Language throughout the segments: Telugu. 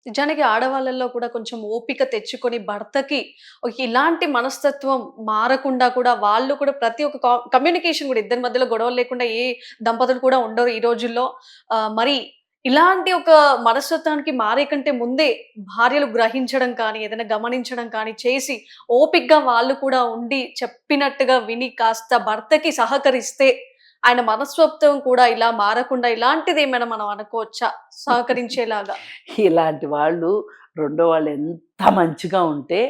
నిజానికి ఆడవాళ్ళలో కూడా కొంచెం ఓపిక తెచ్చుకొని భర్తకి ఇలాంటి మనస్తత్వం మారకుండా కూడా వాళ్ళు కూడా ప్రతి ఒక్క కమ్యూనికేషన్ కూడా ఇద్దరి మధ్యలో గొడవలు లేకుండా ఏ దంపతులు కూడా ఉండరు ఈ రోజుల్లో. మరి ఇలాంటి ఒక మనస్తత్వానికి మారే కంటే ముందే భార్యలు గ్రహించడం కానీ, ఏదైనా గమనించడం కానీ చేసి ఓపికగా వాళ్ళు కూడా ఉండి చెప్పినట్టుగా విని కాస్త భర్తకి సహకరిస్తే ఆయన మనస్తత్వం కూడా ఇలా మారకుండా ఇలాంటిదేమైనా మనం అనుకోవచ్చా? సహకరించేలాగా? ఇలాంటి వాళ్ళు రెండో వాళ్ళు ఎంత మంచిగా ఉంటే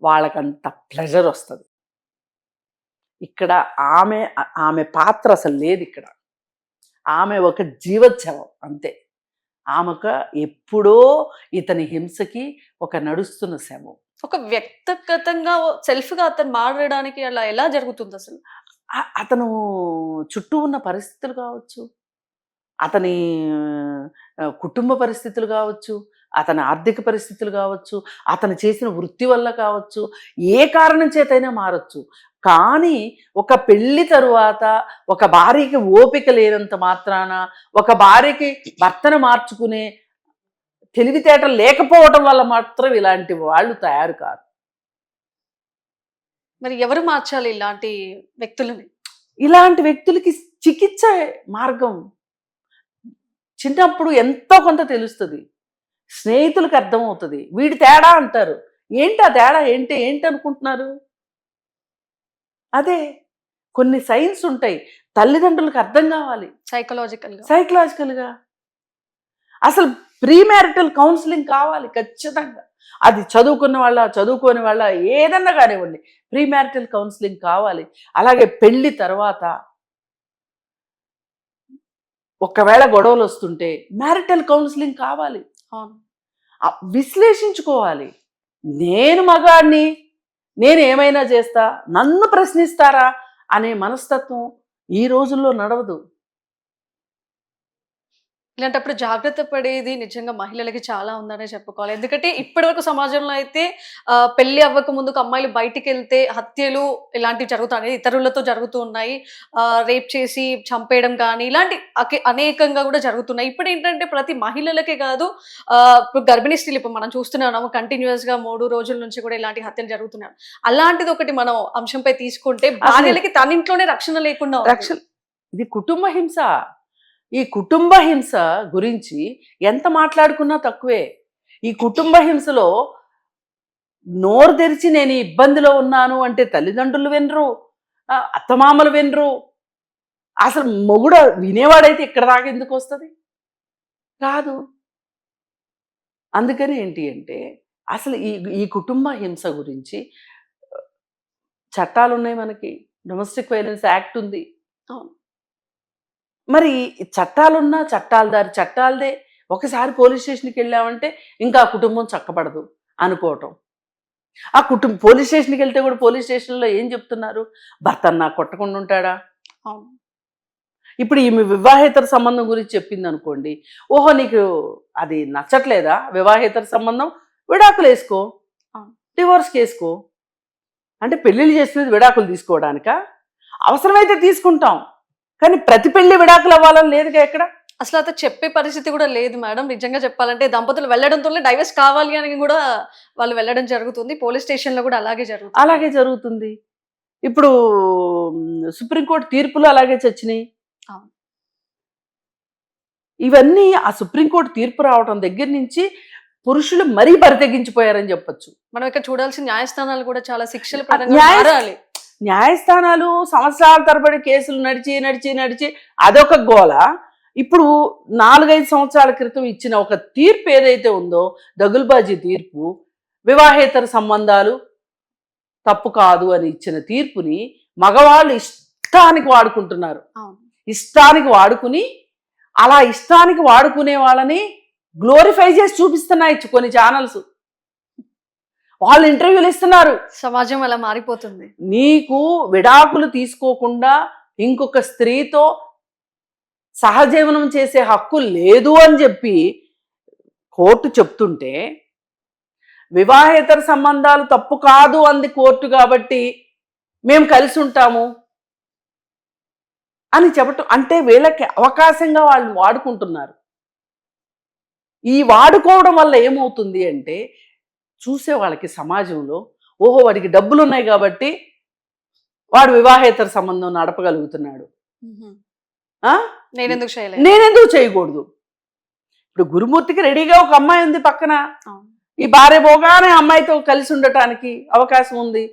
వాళ్ళకంత ప్లెజర్ వస్తది. ఇక్కడ ఆమె ఆమె పాత్ర అసలు లేదిక్కడ. ఆమె ఒక జీవచ్ఛవం అంతే. ఆమెక ఎప్పుడో ఇతని హింసకి ఒక నడుస్తున్న శవం. ఒక వ్యక్తిగతంగా సెల్ఫ్‌గా అతను మారడానికి అలా ఎలా జరుగుతుందసలు? అతను చుట్టూ ఉన్న పరిస్థితులు కావచ్చు, అతని కుటుంబ పరిస్థితులు కావచ్చు, అతని ఆర్థిక పరిస్థితులు కావచ్చు, అతను చేసిన వృత్తి వల్ల కావచ్చు, ఏ కారణం చేతైనా మారొచ్చు. కానీ ఒక పెళ్లి తరువాత ఒక భార్యకి ఓపిక లేనంత మాత్రాన, ఒక భార్యకి భర్తను మార్చుకునే తెలివితేటలు లేకపోవటం వల్ల మాత్రం ఇలాంటి వాళ్ళు తయారు కారు. మరి ఎవరు మార్చాలి ఇలాంటి వ్యక్తులని? ఇలాంటి వ్యక్తులకి చికిత్స మార్గం చిన్నప్పుడు ఎంతో కొంత తెలుస్తుంది. స్నేహితులకు అర్థమవుతుంది. వీడి తేడా అంటారు. ఏంటి ఆ తేడా ఏంటి ఏంటి అనుకుంటున్నారు? అదే కొన్ని సైన్స్ ఉంటాయి. తల్లిదండ్రులకు అర్థం కావాలి సైకలాజికల్గా. అసలు ప్రీ మ్యారిటల్ కౌన్సిలింగ్ కావాలి ఖచ్చితంగా. అది చదువుకున్న వాళ్ళ చదువుకోని వాళ్ళ ఏదన్నా కానివ్వండి, ప్రీ మ్యారిటల్ కౌన్సిలింగ్ కావాలి. అలాగే పెళ్లి తర్వాత ఒకవేళ గొడవలు వస్తుంటే మ్యారిటల్ కౌన్సిలింగ్ కావాలి. విశ్లేషించుకోవాలి. నేను మగాడిని, నేను ఏమైనా చేస్తా, నన్ను ప్రశ్నిస్తారా అనే మనస్తత్వం ఈ రోజుల్లో నడవదు. ఇలాంటప్పుడు జాగ్రత్త పడేది నిజంగా మహిళలకి చాలా ఉందనే చెప్పుకోవాలి. ఎందుకంటే ఇప్పటివరకు సమాజంలో అయితే పెళ్లి అవ్వక ముందుకు అమ్మాయిలు బయటికెళ్తే హత్యలు ఇలాంటివి జరుగుతున్నాయి. ఇతరులతో జరుగుతూ ఉన్నాయి. రేప్ చేసి చంపేయడం కానీ ఇలాంటి అనేకంగా కూడా జరుగుతున్నాయి. ఇప్పుడేంటంటే ప్రతి మహిళలకే కాదు, ఇప్పుడు గర్భిణీ స్త్రీలు ఇప్పుడు మనం చూస్తూనే ఉన్నాము. కంటిన్యూయస్‌గా 3 రోజుల నుంచి కూడా ఇలాంటి హత్యలు జరుగుతున్నాయి. అలాంటిది ఒకటి మనం అంశంపై తీసుకుంటే భార్యలకి తన ఇంట్లోనే రక్షణ లేకుండా ఇది కుటుంబ హింస. ఈ కుటుంబ హింస గురించి ఎంత మాట్లాడుకున్నా తక్కువే. ఈ కుటుంబ హింసలో నోరు తెరిచి నేను ఇబ్బందిలో ఉన్నాను అంటే తల్లిదండ్రులు వినరు, అత్తమామలు వినరు. అసలు మొగుడు వినేవాడైతే ఇక్కడ దాకా ఎందుకు వస్తుంది? రాదు. అందుకని ఏంటి అంటే అసలు ఈ ఈ కుటుంబ హింస గురించి చట్టాలు ఉన్నాయి. మనకి డొమెస్టిక్ వైలెన్స్ యాక్ట్ ఉంది. మరి చట్టాలున్నా చట్టాలదే ఒకసారి పోలీస్ స్టేషన్కి వెళ్ళామంటే ఇంకా ఆ కుటుంబం చక్కబడదు అనుకోవటం. ఆ పోలీస్ స్టేషన్కి వెళ్తే కూడా పోలీస్ స్టేషన్లో ఏం చెప్తున్నారు? భర్త నాకు కొట్టకుండా ఉంటాడా? ఇప్పుడు ఈమె వివాహేతర సంబంధం గురించి చెప్పింది అనుకోండి, ఓహో నీకు అది నచ్చట్లేదా వివాహేతర సంబంధం, విడాకులు వేసుకో, డివోర్స్ కేసుకో. అంటే పెళ్ళిళ్ళు చేసినది విడాకులు తీసుకోవడానికా? అవసరమైతే తీసుకుంటాం, కానీ ప్రతి పెళ్లి విడాకులు అవ్వాలని లేదుగా ఎక్కడ. అసలు అతను చెప్పే పరిస్థితి కూడా లేదు మేడం. నిజంగా చెప్పాలంటే దంపతులు వెళ్ళడంతోనే డైవర్స్ కావాలి అని కూడా వాళ్ళు వెళ్ళడం జరుగుతుంది. పోలీస్ స్టేషన్‌లో కూడా అలాగే జరుగుతుంది. ఇప్పుడు సుప్రీంకోర్టు తీర్పులు అలాగే చచ్చినాయి. ఇవన్నీ ఆ సుప్రీంకోర్టు తీర్పు రావడం దగ్గర నుంచి పురుషులు మరీ బరితెగించిపోయారని చెప్పొచ్చు. మనం ఇక్కడ చూడాల్సిన న్యాయస్థానాలు కూడా చాలా శిక్షల పరంగా మారాలి. న్యాయస్థానాలు సంవత్సరాల తరబడి కేసులు నడిచి అదొక గోల. ఇప్పుడు 4-5 సంవత్సరాల క్రితం ఇచ్చిన ఒక తీర్పు ఏదైతే ఉందో, దగులుబాజీ తీర్పు, వివాహేతర సంబంధాలు తప్పు కాదు అని ఇచ్చిన తీర్పుని మగవాళ్ళు ఇష్టానికి వాడుకుంటున్నారు. ఇష్టానికి వాడుకుని అలా ఇష్టానికి వాడుకునే వాళ్ళని గ్లోరిఫై చేసి చూపిస్తున్నాయి కొన్ని ఛానల్స్. వాళ్ళు ఇంటర్వ్యూలు ఇస్తున్నారు. సమాజం అలా మారిపోతుంది. నీకు విడాకులు తీసుకోకుండా ఇంకొక స్త్రీతో సహజీవనం చేసే హక్కు లేదు అని చెప్పి కోర్టు చెప్తుంటే, వివాహేతర సంబంధాలు తప్పు కాదు అంది కోర్టు కాబట్టి మేము కలిసి ఉంటాము అని చెప్పటం అంటే వీళ్ళకి అవకాశంగా వాళ్ళు వాడుకుంటున్నారు. ఈ వాడుకోవడం వల్ల ఏమవుతుంది అంటే చూసే వాళ్ళకి సమాజంలో ఓహో వాడికి డబ్బులు ఉన్నాయి కాబట్టి వాడు వివాహేతర సంబంధం నడపగలుగుతున్నాడు, ఆ? నేనెందుకు చేయలేదు? నేనెందుకు చేయకూడదు? ఇప్పుడు గురుమూర్తికి రెడీగా ఒక అమ్మాయి ఉంది పక్కన, అవును. ఈ భార్య పోగానే అమ్మాయితో కలిసి ఉండటానికి అవకాశం ఉంది,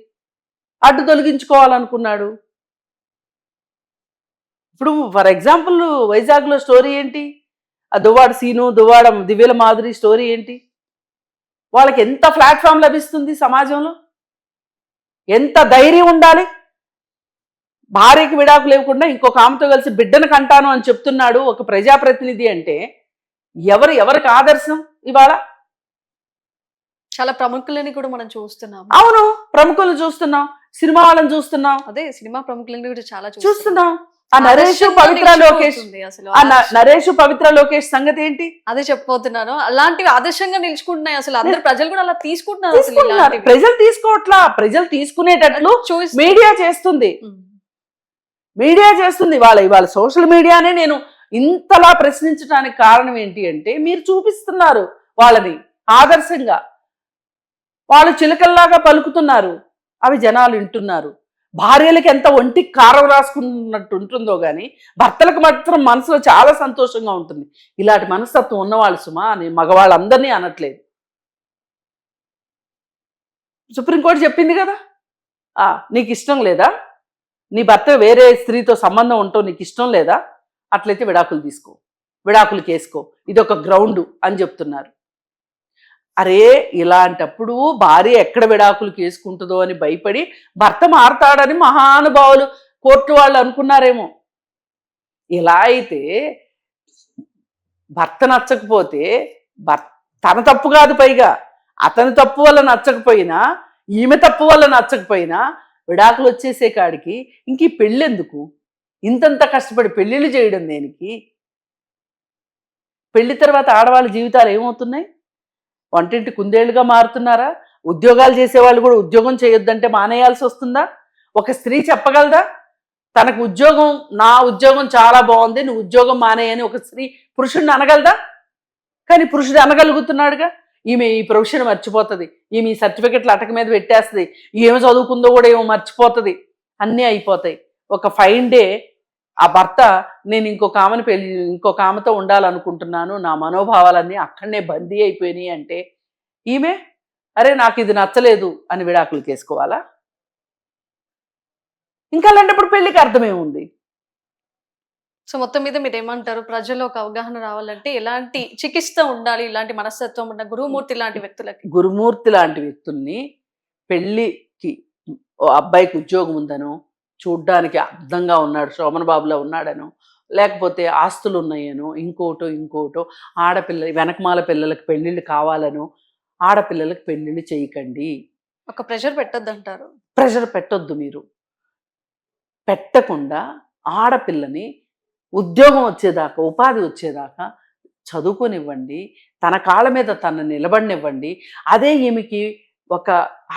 అడ్డు తొలగించుకోవాలనుకున్నాడు. ఇప్పుడు ఫర్ ఎగ్జాంపుల్ వైజాగ్లో స్టోరీ ఏంటి? ఆ దువ్వాడ సీను, దువ్వాడ దివ్యల మాధురి స్టోరీ ఏంటి? వాళ్ళకి ఎంత ప్లాట్ఫామ్ లభిస్తుంది సమాజంలో, ఎంత ధైర్యం ఉండాలి. భార్యకి విడాకు లేకుండా ఇంకొక ఆమెతో కలిసి బిడ్డను కంటాను అని చెప్తున్నాడు ఒక ప్రజాప్రతినిధి అంటే ఎవరికి ఆదర్శం ఇవాళ? చాలా ప్రముఖులని కూడా మనం చూస్తున్నాం. అవును, ప్రముఖులను చూస్తున్నాం, సినిమా వాళ్ళని చూస్తున్నాం, అదే సినిమా ప్రముఖులని కూడా చాలా చూస్తున్నాం. ఆ నరేష్ పవిత్ర లోకేష్, అసలు ఆ నరేష్ పవిత్ర లోకేష్ సంగతి ఏంటి? అదే చెప్పబోతున్నాను. అలాంటివి ఆదర్శంగా నిలుచుకుంటున్నాయి. అసలు అందరు ప్రజలు కూడా అలా తీసుకుంటున్నారు. అసలు తీసుకుంటున్నారు. ఇలాంటివి. ప్రజలు తీసుకోవట్లా, ప్రజలు తీసుకునేటట్లు చూసి మీడియా చేస్తుంది. మీడియా చేస్తుంది. ఇవాళ సోషల్ మీడియానే నేను ఇంతలా ప్రశ్నించడానికి కారణం ఏంటి అంటే మీరు చూపిస్తున్నారు వాళ్ళని ఆదర్శంగా, వాళ్ళు చిలకల్లాగా పలుకుతున్నారు, అవి జనాలు వింటున్నారు. భార్యలకు ఎంత ఒంటికి కారం రాసుకున్నట్టు ఉంటుందో కానీ భర్తలకు మాత్రం మనసులో చాలా సంతోషంగా ఉంటుంది. ఇలాంటి మనస్తత్వం ఉన్నవాళ్ళు సుమా, నేను మగవాళ్ళందరినీ అనట్లేదు. సుప్రీంకోర్టు చెప్పింది కదా, నీకు ఇష్టం లేదా, నీ భర్త వేరే స్త్రీతో సంబంధం ఉంటావు, నీకు ఇష్టం లేదా, అట్లయితే విడాకులు తీసుకో, విడాకులు కేసుకో, ఇది ఒక గ్రౌండ్ అని చెప్తున్నారు. అరే ఇలాంటప్పుడు భార్య ఎక్కడ విడాకులు కేసుకుంటుందో అని భయపడి భర్త మారతాడని మహానుభావులు కోర్టు వాళ్ళు అనుకున్నారేమో. ఇలా అయితే భర్త నచ్చకపోతే తన తప్పు కాదు, పైగా అతని తప్పు వల్ల నచ్చకపోయినా, ఈమె తప్పు వల్ల నచ్చకపోయినా విడాకులు వచ్చేసే కాడికి ఇంక ఈ పెళ్ళెందుకు? ఇంతంత కష్టపడి పెళ్ళిళ్ళు చేయడం దేనికి? పెళ్లి తర్వాత ఆడవాళ్ళ జీవితాలు ఏమవుతున్నాయి? వంటింటి కుందేళ్లుగా మారుతున్నారా? ఉద్యోగాలు చేసేవాళ్ళు కూడా ఉద్యోగం చేయొద్దంటే మానేయాల్సి వస్తుందా? ఒక స్త్రీ చెప్పగలదా తనకు ఉద్యోగం, నా ఉద్యోగం చాలా బాగుంది, నువ్వు ఉద్యోగం మానేయని ఒక స్త్రీ పురుషుడిని అనగలదా? కానీ పురుషుడు అనగలుగుతున్నాడుగా. ఈమె ఈ ప్రొఫెషన్ మర్చిపోతుంది, ఈమె ఈ సర్టిఫికెట్లు అటక మీద పెట్టేస్తుంది, ఏమి చదువుకుందో కూడా ఏమో మర్చిపోతుంది, అన్నీ అయిపోతాయి. ఒక ఫైన్ డే ఆ భర్త నేను ఇంకొక ఆమెతో ఉండాలనుకుంటున్నాను, నా మనోభావాలన్నీ అక్కడనే బందీ అయిపోయినాయి అంటే ఈమె అరే నాకు ఇది నచ్చలేదు అని విడాకులు కేసుకోవాలా? ఇంకా అలాంటప్పుడు పెళ్లికి అర్థమేముంది? సో మొత్తం మీద మీరు ఏమంటారు? ప్రజల్లో ఒక అవగాహన రావాలంటే ఎలాంటి చికిత్స ఉండాలి ఇలాంటి మనస్తత్వం ఉన్న గురుమూర్తి లాంటి వ్యక్తులకి? గురుమూర్తి లాంటి వ్యక్తుల్ని పెళ్లికి అబ్బాయికి ఉద్యోగం ఉందనో, చూడ్డానికి అర్థంగా ఉన్నాడు, శోభన్ బాబులో ఉన్నాడనో, లేకపోతే ఆస్తులు ఉన్నాయనో, ఇంకోటో వెనకమాల పిల్లలకి పెళ్ళిళ్ళు కావాలనో ఆడపిల్లలకి పెళ్ళిళ్ళు చేయకండి. ఒక ప్రెషర్ పెట్టొద్దు అంటారు. ప్రెషర్ పెట్టొద్దు. మీరు పెట్టకుండా ఆడపిల్లని ఉద్యోగం వచ్చేదాకా, ఉపాధి వచ్చేదాకా చదువుకొనివ్వండి, తన కాళ్ళ మీద తను నిలబడినివ్వండి. అదే ఈమెకి ఒక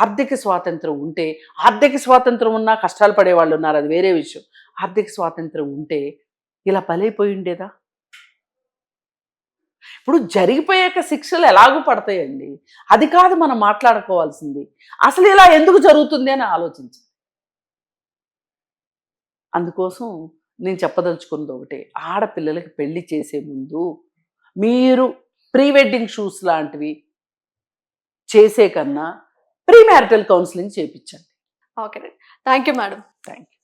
ఆర్థిక స్వాతంత్రం ఉంటే, ఆర్థిక స్వాతంత్రం ఉన్నా కష్టాలు పడేవాళ్ళు ఉన్నారు, అది వేరే విషయం. ఆర్థిక స్వాతంత్రం ఉంటే ఇలా బలైపోయి ఉండేదా? ఇప్పుడు జరిగిపోయాక శిక్షలు ఎలాగూ పడతాయండి, అది కాదు మనం మాట్లాడుకోవాల్సింది. అసలు ఇలా ఎందుకు జరుగుతుంది అని ఆలోచించండి. అందుకోసం నేను చెప్పదలుచుకున్నది ఒకటే, ఆడపిల్లలకి పెళ్లి చేసే ముందు మీరు ప్రీ వెడ్డింగ్ షూస్ లాంటివి చేసే కన్నా ప్రీ మ్యారిటల్ కౌన్సిలింగ్ చేయించండి. Okay, thank you madam. Thank you.